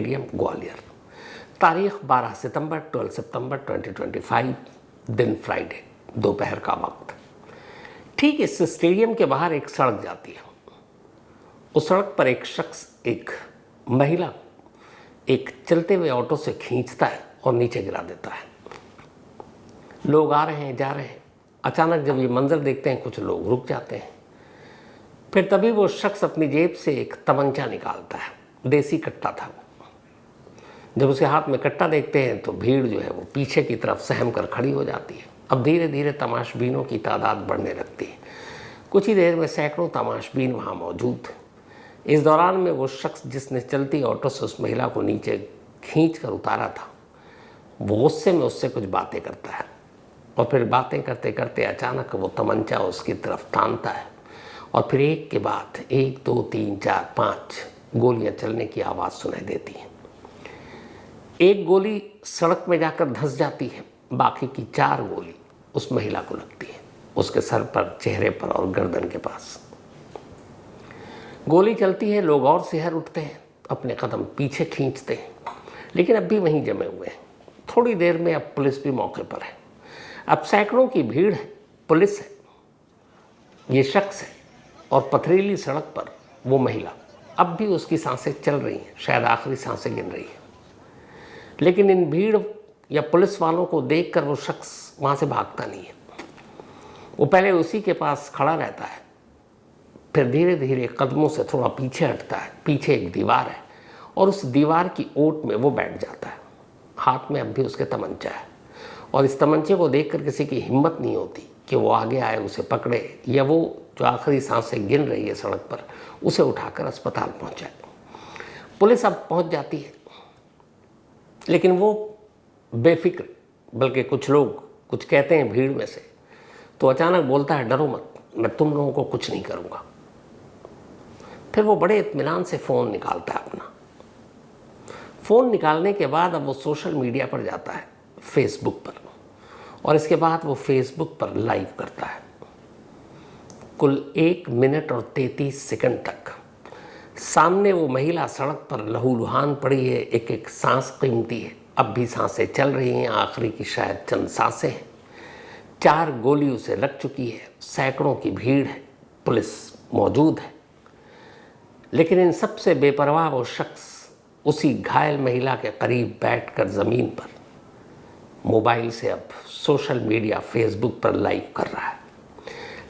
Stadium Gwalior. तारीख 12 सितंबर 12 सितंबर 2025, दिन Friday, दोपहर का वक्त। ठीक इस स्टेडियम के बाहर एक सड़क जाती है। उस सड़क पर एक शख्स, एक महिला, एक चलते हुए ऑटो से खींचता है और नीचे गिरा देता है। लोग आ रहे हैं, जा रहे हैं। अचानक जब ये मंजर देखते हैं, कुछ लोग रुक जाते हैं। फिर तभी वो शख्स अपनी जेब से एक तमंचा निकालता है। देसी कट्टा था वो। जब उसके हाथ में कट्टा देखते हैं तो भीड़ जो है वो पीछे की तरफ सहम कर खड़ी हो जाती है। अब धीरे धीरे तमाशबीनों की तादाद बढ़ने लगती है। कुछ ही देर में सैकड़ों तमाशबीन वहाँ मौजूद थे। इस दौरान में वो शख्स जिसने चलती ऑटो से उस महिला को नीचे खींच कर उतारा था, वो गुस्से में उससे कुछ बातें करता है और फिर बातें करते करते अचानक वो तमंचा उसकी तरफ तानता है और फिर एक के बाद 1 2 3 4 5 गोलियां चलने की आवाज़ सुनाई देती है। एक गोली सड़क में जाकर धंस जाती है, बाकी की 4 गोली उस महिला को लगती है, उसके सर पर, चेहरे पर और गर्दन के पास। गोली चलती है, लोग और सिहर उठते हैं, अपने कदम पीछे खींचते हैं, लेकिन अब भी वहीं जमे हुए हैं। थोड़ी देर में अब पुलिस भी मौके पर है। अब सैकड़ों की भीड़ है, पुलिस है, ये शख्स है और पथरीली सड़क पर वो महिला। अब भी उसकी सांसें चल रही हैं, शायद आखिरी सांसें गिन रही है। लेकिन इन भीड़ या पुलिस वालों को देखकर वो शख्स वहाँ से भागता नहीं है। वो पहले उसी के पास खड़ा रहता है, फिर धीरे धीरे कदमों से थोड़ा पीछे हटता है। पीछे एक दीवार है और उस दीवार की ओट में वो बैठ जाता है। हाथ में अब भी उसके तमंचा है और इस तमंचे को देखकर किसी की हिम्मत नहीं होती कि वो आगे आए, उसे पकड़े या वो जो आखिरी सांसें गिन रही है सड़क पर, उसे उठाकर अस्पताल पहुंचाए। पुलिस अब पहुंच जाती है, लेकिन वो बेफिक्र, बल्कि कुछ लोग कुछ कहते हैं भीड़ में से, तो अचानक बोलता है, डरो मत, मैं तुम लोगों को कुछ नहीं करूँगा। फिर वो बड़े इत्मीनान से फ़ोन निकालता है अपना। फ़ोन निकालने के बाद अब वो सोशल मीडिया पर जाता है, फेसबुक पर, और इसके बाद वो फेसबुक पर लाइव करता है। कुल 1 मिनट और 33 सेकंड तक सामने वो महिला सड़क पर लहूलुहान पड़ी है। एक एक सांस कीमती है, अब भी सांसें चल रही हैं, आखिरी की शायद चंद सांसें हैं। 4 गोली उसे लग चुकी है, सैकड़ों की भीड़ है, पुलिस मौजूद है। लेकिन इन सबसे बेपरवाह वो शख्स उसी घायल महिला के करीब बैठकर ज़मीन पर मोबाइल से अब सोशल मीडिया, फेसबुक पर लाइव कर रहा है।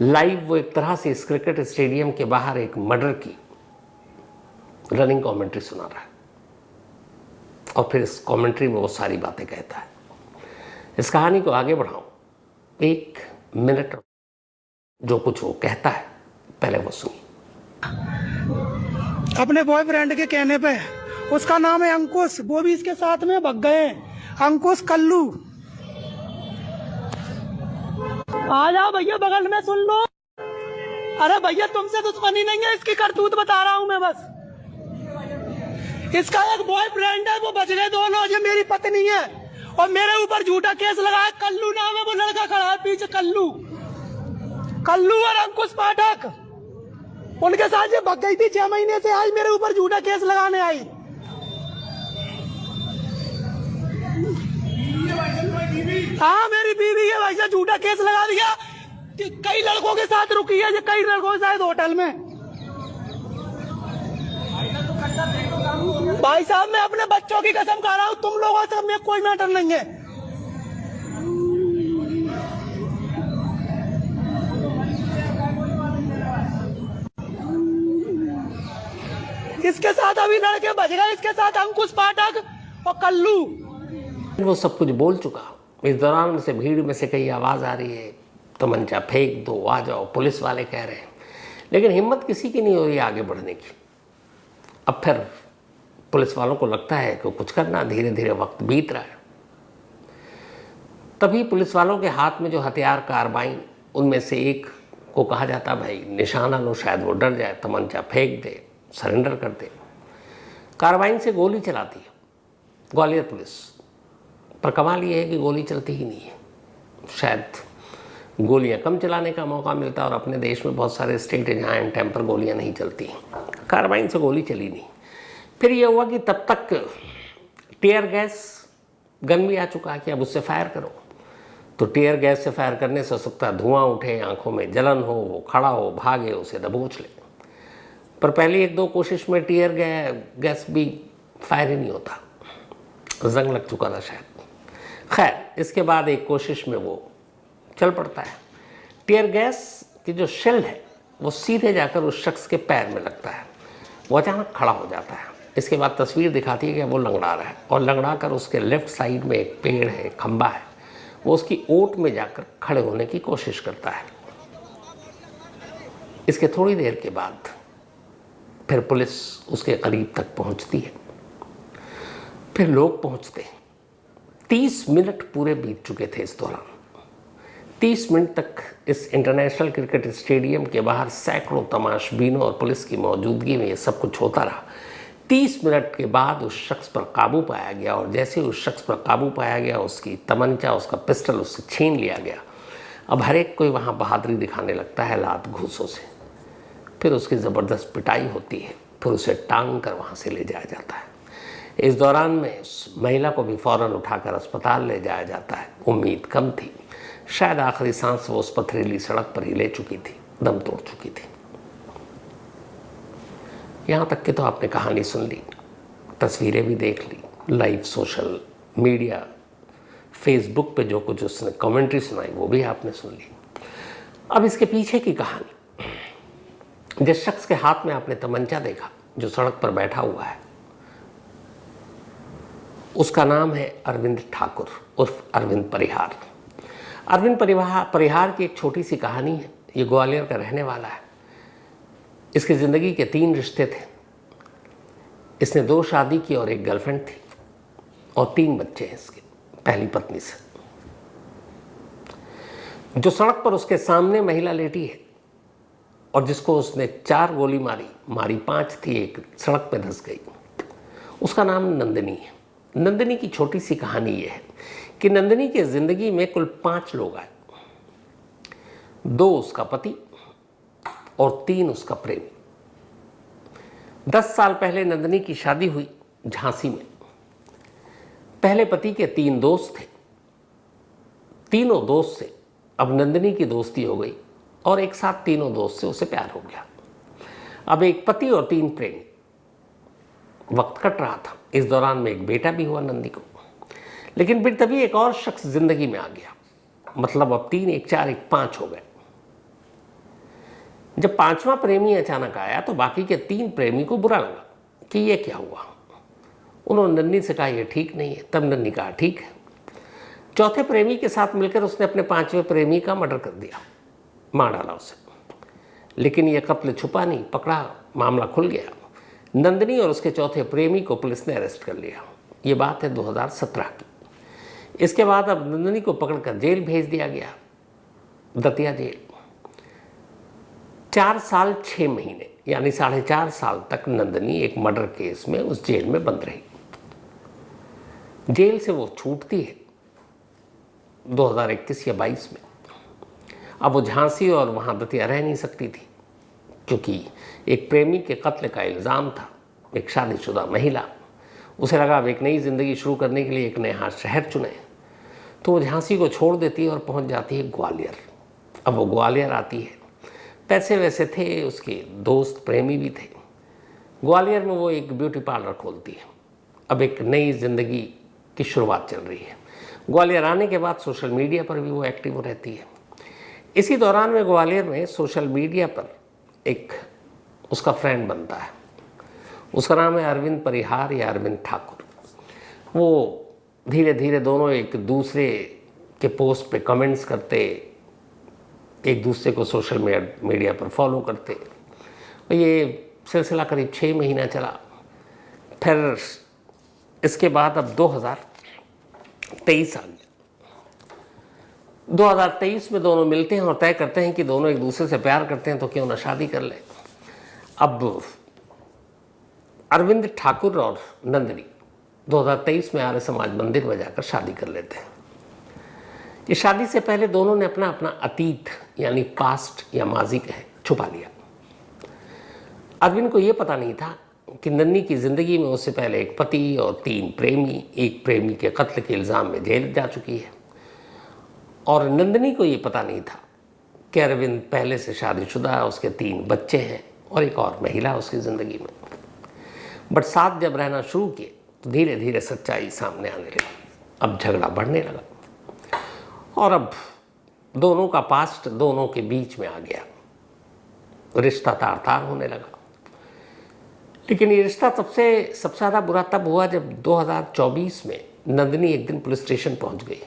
लाइव वो एक तरह से इस क्रिकेट स्टेडियम के बाहर एक मर्डर की रनिंग कमेंट्री सुना रहा है और फिर इस कमेंट्री में वो सारी बातें कहता है। इस कहानी को आगे बढ़ाऊं, 1 मिनट जो कुछ वो कहता है, पहले वो सुनिए। अपने बॉयफ्रेंड के कहने पे, उसका नाम है अंकुश, वो भी इसके साथ में भग गए। अंकुश कल्लू, आ जाओ भैया, बगल में सुन लो। अरे भैया, तुमसे दुश्मनी नहीं है, इसकी करतूत बता रहा हूं मैं बस। इसका एक बॉयफ्रेंड है, वो बच गए दोनों। ये मेरी पत्नी है और मेरे ऊपर झूठा केस लगाया। कल्लू नाम है, वो लड़का खड़ा है पीछे, कल्लू और अंकुश पाठक, उनके साथ ये भग गई थी 6 महीने से। आज मेरे ऊपर झूठा केस लगाने आई। हाँ, मेरी बीवी है भाई साहब, झूठा केस लगा दिया। कई लड़कों के साथ रुकी है, ये कई लड़कों के साथ होटल में। भाई साहब, मैं अपने बच्चों की कसम खा रहा हूँ, तुम लोगों से में कोई मैटर नहीं है। इसके साथ अभी लड़के बच गए, इसके साथ अंकुश पाठक और कल्लू। वो सब कुछ बोल चुका। इस दौरान से भीड़ में से कई आवाज़ आ रही है, तमंचा फेंक दो, आ जाओ, पुलिस वाले कह रहे हैं, लेकिन हिम्मत किसी की नहीं हो रही आगे बढ़ने की। अब फिर पुलिस वालों को लगता है कि कुछ करना, धीरे धीरे वक्त बीत रहा है। तभी पुलिस वालों के हाथ में जो हथियार, कारबाइन, उनमें से एक को कहा जाता, भाई निशाना लो, शायद वो डर जाए, तमंचा फेंक दे, सरेंडर कर दे। कारबाइन से गोली चलाती है ग्वालियर पुलिस, पर कमाल ये है कि गोली चलती ही नहीं है। शायद गोलियां कम चलाने का मौका मिलता और अपने देश में बहुत सारे स्टेट हैं जहाँ टेम्पर गोलियां नहीं चलती। कार्बाइन से गोली चली नहीं, फिर ये हुआ कि तब तक टीयर गैस गन भी आ चुका है कि अब उससे फायर करो। तो टीयर गैस से फायर करने से हो सकता है धुआं उठे, आंखों में जलन हो, वो खड़ा हो, भागे, उसे दबोच ले। पर पहली 1-2 कोशिश में टीयर गैस भी फायर ही नहीं होता, जंग लग चुका था शायद। खैर, इसके बाद एक कोशिश में वो चल पड़ता है। टीयर गैस की जो शेल है वो सीधे जाकर उस शख्स के पैर में लगता है, वो अचानक खड़ा हो जाता है। इसके बाद तस्वीर दिखाती है कि वो लंगड़ा रहा है, और लंगड़ा कर उसके लेफ्ट साइड में एक पेड़ है, एक खंबा है, वो उसकी ओट में जाकर खड़े होने की कोशिश करता है। इसके थोड़ी देर के बाद फिर पुलिस उसके करीब तक पहुंचती है, फिर लोग पहुंचते हैं। 30 मिनट पूरे बीत चुके थे इस दौरान। 30 मिनट तक इस इंटरनेशनल क्रिकेट स्टेडियम के बाहर सैकड़ों तमाशबीनों और पुलिस की मौजूदगी में ये सब कुछ होता रहा। 30 मिनट के बाद उस शख्स पर काबू पाया गया, और जैसे उस शख्स पर काबू पाया गया, उसकी तमंचा, उसका पिस्टल उससे छीन लिया गया। अब हर एक कोई वहाँ बहादुरी दिखाने लगता है लात घूसों से। फिर उसकी ज़बरदस्त पिटाई होती है, फिर उसे टांग कर वहाँ से ले जाया जाता है। इस दौरान में उस महिला को भी फ़ौरन उठाकर अस्पताल ले जाया जाता है। उम्मीद कम थी, शायद आखिरी सांस वो उस पथरीली सड़क पर ही ले चुकी थी, दम तोड़ चुकी थी। यहाँ तक कि तो आपने कहानी सुन ली, तस्वीरें भी देख ली, लाइव सोशल मीडिया, फेसबुक पे जो कुछ उसने कमेंट्री सुनाई वो भी आपने सुन ली। अब इसके पीछे की कहानी, जिस शख्स के हाथ में आपने तमंचा देखा, जो सड़क पर बैठा हुआ है, उसका नाम है अरविंद ठाकुर उर्फ अरविंद परिहार। अरविंद परिहार की एक छोटी सी कहानी है। ये ग्वालियर का रहने वाला है। इसकी ज़िंदगी के 3 रिश्ते थे। इसने 2 शादी की और 1 गर्लफ्रेंड थी, और 3 बच्चे हैं इसके पहली पत्नी से। जो सड़क पर उसके सामने महिला लेटी है और जिसको उसने 4 गोली मारी 5 थी, 1 सड़क पे धंस गई, उसका नाम नंदिनी है। नंदिनी की छोटी सी कहानी ये है कि नंदिनी की ज़िंदगी में कुल 5 लोग आए। 2 उसका पति और 3 उसका प्रेमी। 10 साल पहले नंदिनी की शादी हुई झांसी में। पहले पति के 3 दोस्त थे। तीनों दोस्त से अब नंदिनी की दोस्ती हो गई, और एक साथ तीनों दोस्त से उसे प्यार हो गया। अब एक पति और 3 प्रेमी। वक्त कट रहा था। इस दौरान में एक बेटा भी हुआ नंदी को। लेकिन फिर तभी एक और शख्स जिंदगी में आ गया। मतलब अब 3, 1, 4, 1, 5 हो गए। जब 5वां प्रेमी अचानक आया तो बाकी के 3 प्रेमी को बुरा लगा कि ये क्या हुआ। उन्होंने नन्नी से कहा ये ठीक नहीं है। तब नन्नी कहा ठीक है। चौथे प्रेमी के साथ मिलकर उसने अपने 5वें प्रेमी का मर्डर कर दिया, मार डाला उसे। लेकिन यह कत्ल छुपा नहीं, पकड़ा, मामला खुल गया। नंदिनी और उसके चौथे प्रेमी को पुलिस ने अरेस्ट कर लिया। ये बात है 2017 की। इसके बाद अब नंदिनी को पकड़कर जेल भेज दिया गया, दतिया जेल। 4 साल 6 महीने यानी 4.5 साल तक नंदिनी एक मर्डर केस में उस जेल में बंद रही। जेल से वो छूटती है 2021 या 22 में। अब वो झांसी और वहाँ दतिया रह नहीं सकती थी, क्योंकि एक प्रेमी के कत्ल का इल्ज़ाम था। एक शादीशुदा महिला, उसे लगा अब एक नई ज़िंदगी शुरू करने के लिए एक नया शहर चुने, तो वो झांसी को छोड़ देती है और पहुंच जाती है ग्वालियर। अब वो ग्वालियर आती है। पैसे वैसे थे, उसके दोस्त प्रेमी भी थे। ग्वालियर में वो एक ब्यूटी पार्लर खोलती है। अब एक नई ज़िंदगी की शुरुआत चल रही है। ग्वालियर आने के बाद सोशल मीडिया पर भी वो एक्टिव रहती है। इसी दौरान में ग्वालियर में सोशल मीडिया पर एक उसका फ्रेंड बनता है। उसका नाम है अरविंद परिहार या अरविंद ठाकुर। वो धीरे धीरे दोनों एक दूसरे के पोस्ट पे कमेंट्स करते, एक दूसरे को सोशल मीडिया पर फॉलो करते। और ये सिलसिला करीब 6 महीना चला। फिर इसके बाद अब 2023 आ गया। 2023 में दोनों मिलते हैं और तय करते हैं कि दोनों एक दूसरे से प्यार करते हैं तो क्यों ना शादी कर लें। अब अरविंद ठाकुर और नंदिनी 2023 में आर्य समाज मंदिर में जाकर शादी कर लेते हैं। इस शादी से पहले दोनों ने अपना अपना अतीत यानी पास्ट या माजी कहें छुपा लिया। अरविंद को ये पता नहीं था कि नन्ही की ज़िंदगी में उससे पहले एक पति और 3 प्रेमी, एक प्रेमी के कत्ल के इल्ज़ाम में जेल जा चुकी है। और नंदिनी को ये पता नहीं था कि अरविंद पहले से शादीशुदा है, उसके 3 बच्चे हैं और एक और महिला उसकी ज़िंदगी में। बट साथ जब रहना शुरू किए तो धीरे धीरे सच्चाई सामने आने लगी। अब झगड़ा बढ़ने लगा और अब दोनों का पास्ट दोनों के बीच में आ गया, रिश्ता तार-तार होने लगा। लेकिन ये रिश्ता सबसे ज़्यादा बुरा तब हुआ जब 2024 में नंदिनी एक दिन पुलिस स्टेशन पहुंच गई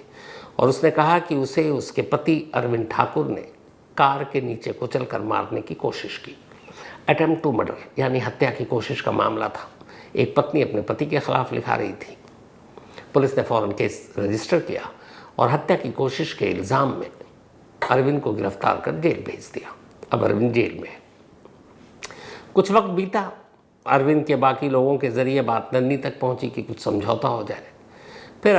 और उसने कहा कि उसे उसके पति अरविंद ठाकुर ने कार के नीचे कुचल कर मारने की कोशिश की। अटेम्प्ट टू मर्डर यानी हत्या की कोशिश का मामला था। एक पत्नी अपने पति के खिलाफ लिखा रही थी। पुलिस ने फौरन केस रजिस्टर किया और हत्या की कोशिश के इल्ज़ाम में अरविंद को गिरफ्तार कर जेल भेज दिया। अब अरविंद जेल में है। कुछ वक्त बीता, अरविंद के बाकी लोगों के ज़रिए बात नंदिनी तक पहुंची कि कुछ समझौता हो जाए। फिर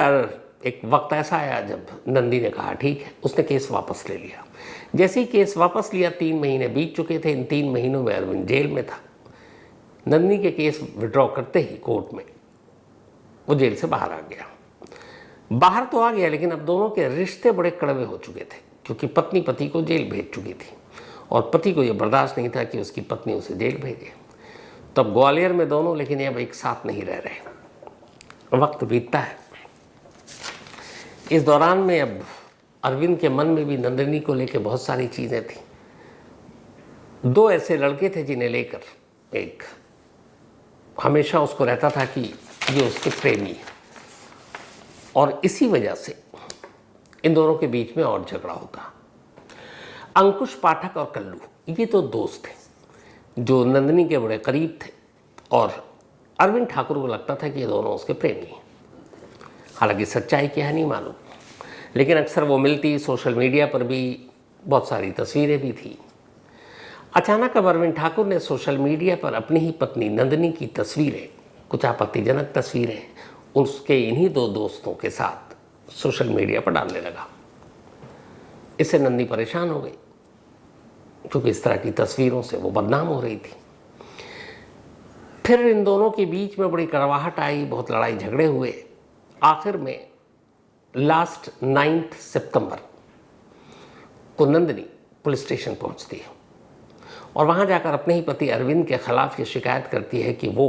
एक वक्त ऐसा आया जब नंदिनी ने कहा ठीक है, उसने केस वापस ले लिया। जैसे ही केस वापस लिया 3 महीने बीत चुके थे। इन 3 महीनों में अरविंद जेल में था। नंदिनी के केस विड्रॉ करते ही कोर्ट में वो जेल से बाहर आ गया। बाहर तो आ गया लेकिन अब दोनों के रिश्ते बड़े कड़वे हो चुके थे क्योंकि पत्नी पति को जेल भेज चुकी थी और पति को यह बर्दाश्त नहीं था कि उसकी पत्नी उसे जेल भेजे। तब ग्वालियर में दोनों लेकिन अब एक साथ नहीं रह रहे। वक्त बीतता है। इस दौरान में अब अरविंद के मन में भी नंदिनी को लेकर बहुत सारी चीज़ें थी। 2 ऐसे लड़के थे जिन्हें लेकर एक हमेशा उसको रहता था कि ये उसके प्रेमी है और इसी वजह से इन दोनों के बीच में और झगड़ा होता। अंकुश पाठक और कल्लू ये तो दोस्त थे जो नंदिनी के बड़े करीब थे और अरविंद ठाकुर को लगता था कि ये दोनों उसके प्रेमी हैं। हालांकि सच्चाई क्या है नहीं मालूम, लेकिन अक्सर वो मिलती। सोशल मीडिया पर भी बहुत सारी तस्वीरें भी थी। अचानक अब अरविंद ठाकुर ने सोशल मीडिया पर अपनी ही पत्नी नंदिनी की तस्वीरें, कुछ आपत्तिजनक तस्वीरें, उसके इन्हीं 2 दोस्तों के साथ सोशल मीडिया पर डालने लगा। इससे नंदिनी परेशान हो गई क्योंकि इस तरह की तस्वीरों से वो बदनाम हो रही थी। फिर इन दोनों के बीच में बड़ी कड़वाहट आई, बहुत लड़ाई झगड़े हुए। आखिर में लास्ट 9 सितंबर को नंदिनी पुलिस स्टेशन पहुंचती है और वहां जाकर अपने ही पति अरविंद के खिलाफ ये शिकायत करती है कि वो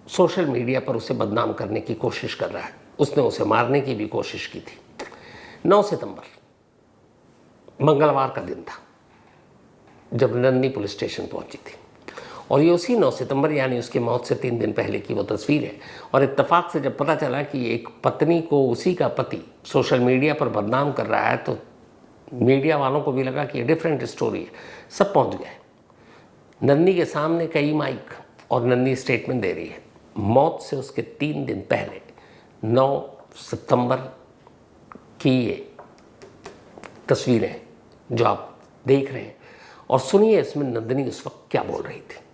सोशल मीडिया पर उसे बदनाम करने की कोशिश कर रहा है। उसने उसे मारने की भी कोशिश की थी। 9 सितंबर मंगलवार का दिन था जब नंदिनी पुलिस स्टेशन पहुंची थी और ये उसी 9 सितंबर यानी उसकी मौत से 3 दिन पहले की वो तस्वीर है। और इत्तेफाक से जब पता चला कि एक पत्नी को उसी का पति सोशल मीडिया पर बदनाम कर रहा है तो मीडिया वालों को भी लगा कि ये डिफरेंट स्टोरी है। सब पहुंच गए। नंदिनी के सामने कई माइक और नंदिनी स्टेटमेंट दे रही है। मौत से उसके 3 दिन पहले 9 सितंबर की ये तस्वीरें जो आप देख रहे हैं और सुनिए इसमें नंदिनी उस वक्त क्या बोल रही थी।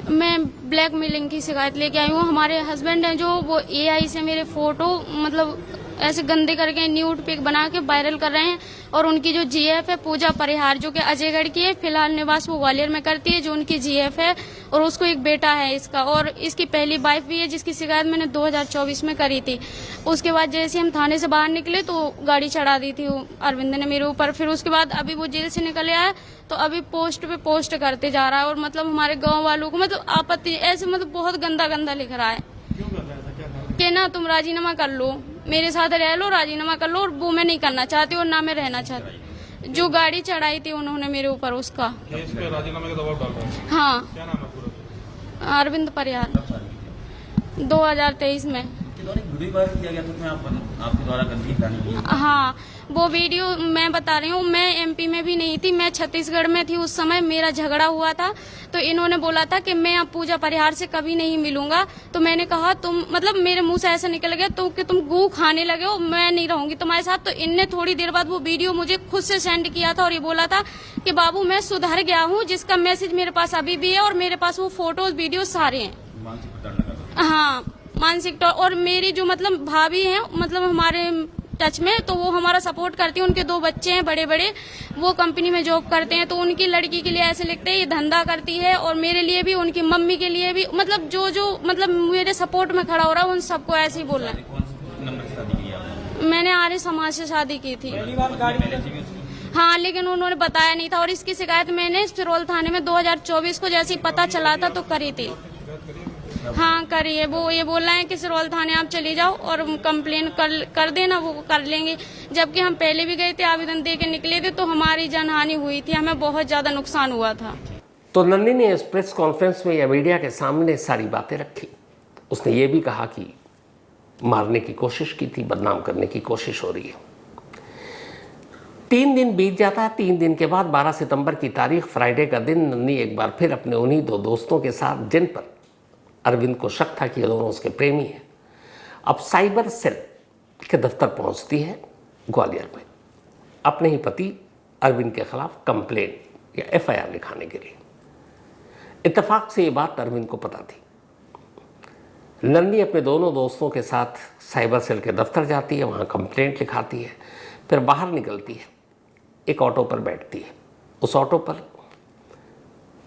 मैं ब्लैकमेलिंग की शिकायत लेके आई हूँ। हमारे हस्बैंड हैं जो वो एआई से मेरे फोटो मतलब ऐसे गंदे करके न्यूड पिक बना के वायरल कर रहे हैं और उनकी जो जीएफ है पूजा परिहार जो कि अजयगढ़ की है, फिलहाल निवास वो ग्वालियर में करती है, जो उनकी जीएफ है और उसको एक बेटा है इसका और इसकी पहली वाइफ भी है जिसकी शिकायत मैंने 2024 में करी थी। उसके बाद जैसे हम थाने से बाहर निकले तो गाड़ी चढ़ा दी थी अरविंद ने मेरे ऊपर। फिर उसके बाद अभी वो जेल से निकल आया तो अभी पोस्ट पे पोस्ट करते जा रहा है और मतलब हमारे गाँव वालों को मतलब आपत्ति ऐसे मतलब बहुत गंदा गंदा लिख रहा है कि ना तुम राजीनामा कर लो, मेरे साथ रह लो, राजीनामा कर लो। और वो मैं नहीं करना चाहती और ना मैं रहना चाहती। जो गाड़ी चढ़ाई थी उन्होंने मेरे ऊपर उसका राजीनामे का दबाव डाल रहा है। हाँ, क्या नाम है पूरा? अरविंद परिहार। 2023 में आपके द्वारा गंदी गाली। हाँ, वो वीडियो मैं बता रही हूँ। मैं एमपी में भी नहीं थी, मैं छत्तीसगढ़ में थी उस समय। मेरा झगड़ा हुआ था तो इन्होंने बोला था कि मैं अब पूजा परिहार से कभी नहीं मिलूंगा। तो मैंने कहा तुम मतलब मेरे मुंह से ऐसा निकल गया तो कि तुम गू खाने लगे हो, मैं नहीं रहूंगी तुम्हारे साथ। तो इनने थोड़ी देर बाद वो वीडियो मुझे खुद से सेंड किया था और ये बोला था कि बाबू मैं सुधर गया हूँ, जिसका मैसेज मेरे पास अभी भी है और मेरे पास वो फोटोज वीडियो सारे हैं। हाँ, मानसिक और मेरी जो मतलब भाभी है मतलब हमारे टच में, तो वो हमारा सपोर्ट करती है। उनके 2 बच्चे हैं बड़े बड़े, वो कंपनी में जॉब करते हैं, तो उनकी लड़की के लिए ऐसे लिखते हैं ये धंधा करती है, और मेरे लिए भी, उनकी मम्मी के लिए भी, मतलब जो मतलब मेरे सपोर्ट में खड़ा हो रहा है उन सबको ऐसे ही बोल रहे हैं। मैंने आर्य समाज से शादी की थी। हाँ, लेकिन उन्होंने बताया नहीं था, और इसकी शिकायत मैंने सिरोल थाने में 2024 को जैसे ही पता चला था तो करी थी। हाँ, करी है। वो ये बोल रहे हैं कि सिरोल थाने आप चले जाओ और कंप्लेन कर देना, वो कर लेंगे। जबकि हम पहले भी गए थे, आवेदन दे के निकले थे, तो हमारी जनहानि हुई थी, हमें बहुत ज्यादा नुकसान हुआ था। तो नंदिनी ने इस प्रेस कॉन्फ्रेंस में या मीडिया के सामने सारी बातें रखी। उसने ये भी कहा कि मारने की कोशिश की थी, बदनाम करने की कोशिश हो रही है। 3 दिन बीत जाता है। 3 दिन के बाद 12 सितंबर की तारीख, फ्राइडे का दिन, नंदिनी एक बार फिर अपने उन्हीं 2 दोस्तों के साथ, जिन पर अरविंद को शक था कि ये दोनों उसके प्रेमी हैं, अब साइबर सेल के दफ्तर पहुंचती है ग्वालियर में, अपने ही पति अरविंद के खिलाफ कंप्लेन या FIR लिखाने के लिए। इत्तेफाक से ये बात अरविंद को पता थी। नंदिनी अपने दोनों दोस्तों के साथ साइबर सेल के दफ्तर जाती है, वहाँ कंप्लेंट लिखाती है, फिर बाहर निकलती है, एक ऑटो पर बैठती है। उस ऑटो पर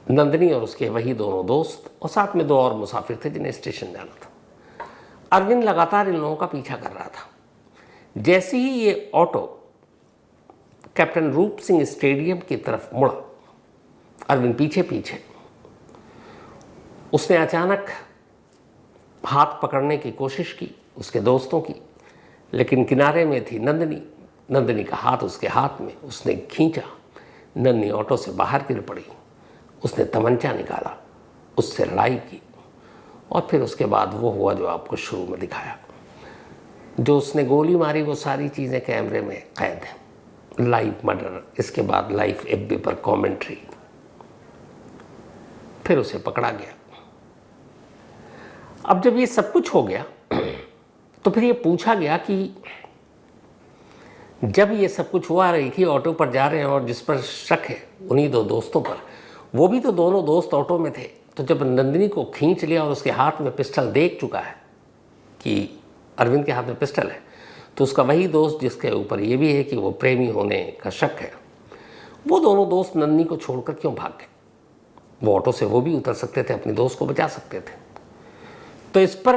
नंदिनी और उसके वही दोनों दोस्त और साथ में 2 और मुसाफिर थे जिन्हें स्टेशन जाना था। अरविंद लगातार इन लोगों का पीछा कर रहा था। जैसे ही ये ऑटो कैप्टन रूप सिंह स्टेडियम की तरफ मुड़ा, अरविंद पीछे पीछे, उसने अचानक हाथ पकड़ने की कोशिश की उसके दोस्तों की, लेकिन किनारे में थी नंदिनी। नंदिनी का हाथ उसके हाथ में, उसने खींचा। नंदिनी ऑटो से बाहर गिर पड़ी। उसने तमंचा निकाला, उससे लड़ाई की, और फिर उसके बाद वो हुआ जो आपको शुरू में दिखाया। जो उसने गोली मारी वो सारी चीज़ें कैमरे में कैद हैं। लाइव मर्डर, इसके बाद लाइव FB पर कमेंट्री। फिर उसे पकड़ा गया। अब जब ये सब कुछ हो गया तो फिर ये पूछा गया कि जब ये सब कुछ हुआ, रही थी ऑटो पर जा रहे हैं और जिस पर शक है उन्हीं 2 दोस्तों पर, वो भी तो दोनों दोस्त ऑटो में थे, तो जब नंदिनी को खींच लिया और उसके हाथ में पिस्टल देख चुका है कि अरविंद के हाथ में पिस्टल है, तो उसका वही दोस्त जिसके ऊपर ये भी है कि वो प्रेमी होने का शक है, वो दोनों दोस्त नंदिनी को छोड़कर क्यों भाग गए? वो ऑटो से वो भी उतर सकते थे, अपने दोस्त को बचा सकते थे। तो इस पर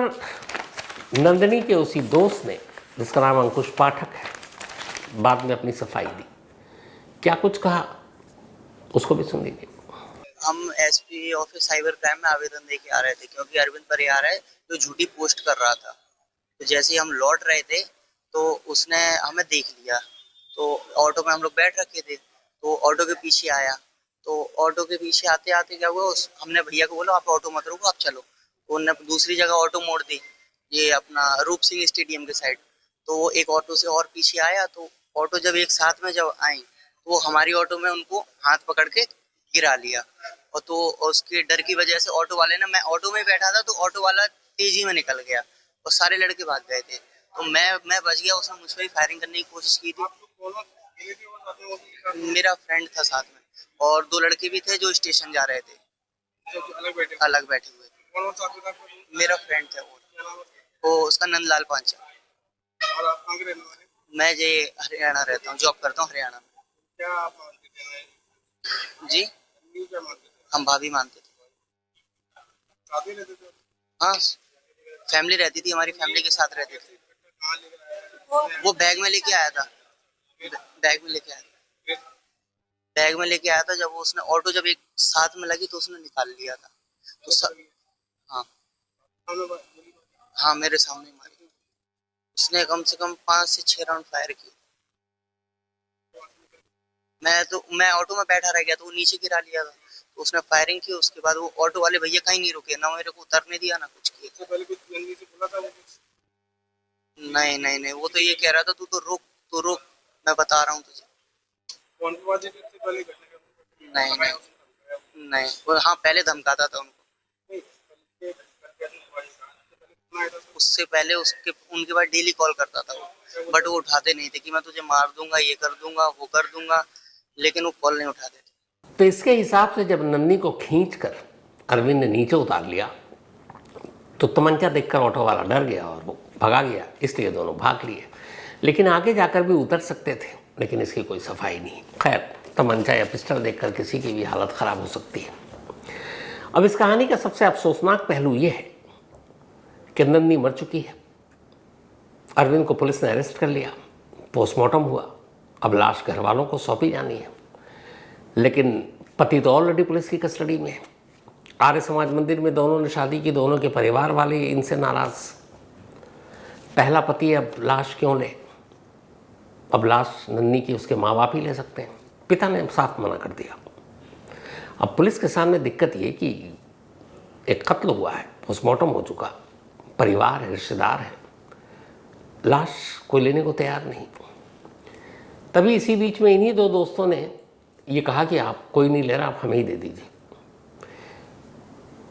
नंदिनी के उसी दोस्त ने, जिसका नाम अंकुश पाठक है, बाद में अपनी सफाई दी। क्या कुछ कहा उसको भी सुन लीजिए। हम SP ऑफिस साइबर क्राइम में आवेदन देके आ रहे थे, क्योंकि अरविंद परिहार है जो झूठी पोस्ट कर रहा था। तो जैसे ही हम लौट रहे थे तो उसने हमें देख लिया, तो ऑटो में हम लोग बैठ रखे थे, तो ऑटो के पीछे आया। तो ऑटो के पीछे आते आते क्या हुआ, हमने भैया को बोला आप ऑटो मत रुको, आप चलो। तो उन्होंने दूसरी जगह ऑटो मोड़ दी, ये अपना रूप सिंह स्टेडियम के साइड। तो वो एक ऑटो से और पीछे आया, तो ऑटो जब एक साथ में जब आई तो वो हमारी ऑटो में उनको हाथ पकड़ के गिरा लिया। और तो उसके डर की वजह से ऑटो वाले ने, मैं ऑटो में बैठा था तो ऑटो वाला तेजी में निकल गया और सारे लड़के भाग गए थे। तो मैं बच गया, उसने मुझ पर फायरिंग करने की कोशिश की थी। मेरा फ्रेंड था साथ में, और 2 लड़के भी थे जो स्टेशन जा रहे थे, अलग बैठे हुए। मेरा फ्रेंड था वो उसका नंदलाल पांचा। मैं जे हरियाणा रहता हूँ, जॉब करता हूँ हरियाणा में। जी, हम भाभी मानते थे। हाँ, फैमिली रहती थी, हमारी फैमिली के साथ रहते थे। वो बैग में लेके आया था, बैग में लेके आया था। जब उसने ऑटो जब एक साथ में लगी तो उसने निकाल लिया था। तो हाँ, मेरे सामने मारी। उसने कम से कम 5 से 6 राउंड फायर किए। मैं ऑटो में बैठा रह गया, तो वो नीचे गिरा लिया था। तो उसने फायरिंग की, उसके बाद वो ऑटो वाले भैया कहीं नहीं रुके, ना मेरे को उतरने दिया ना कुछ किया। नहीं, वो तो ये कह रहा था तू तो रुक, मैं बता रहा हूँ तुझे। नहीं, वो हाँ पहले धमकाता था उनको। उससे पहले उनके बाद डेली कॉल करता था वो, बट वो उठाते नहीं थे कि मैं तुझे मार दूंगा, ये कर दूंगा, वो कर दूंगा, लेकिन वो कॉल नहीं उठाते थे। तो इसके हिसाब से जब नंदिनी को खींचकर अरविंद ने नीचे उतार लिया तो तमंचा देखकर ऑटो वाला डर गया और वो भगा गया, इसलिए दोनों भाग लिए। लेकिन आगे जाकर भी उतर सकते थे, लेकिन इसकी कोई सफाई नहीं। खैर, तमंचा या पिस्टल देखकर किसी की भी हालत ख़राब हो सकती है। अब इस कहानी का सबसे अफसोसनाक पहलू ये है कि नन्नी मर चुकी है। अरविंद को पुलिस ने अरेस्ट कर लिया, पोस्टमार्टम हुआ, अब लाश घर वालों को सौंपी जानी है। लेकिन पति तो ऑलरेडी पुलिस की कस्टडी में है। आर्य समाज मंदिर में दोनों ने शादी की, दोनों के परिवार वाले इनसे नाराज़। पहला पति अब लाश क्यों ले? अब लाश नन्नी की उसके माँ बाप ही ले सकते हैं। पिता ने साफ मना कर दिया। अब पुलिस के सामने दिक्कत ये कि एक कत्ल हुआ है, पोस्टमार्टम हो चुका, परिवार है, रिश्तेदार है, लाश कोई लेने को तैयार नहीं। तभी इसी बीच में इन्हीं दो दोस्तों ने ये कहा कि आप कोई नहीं ले रहा, आप हमें ही दे दीजिए।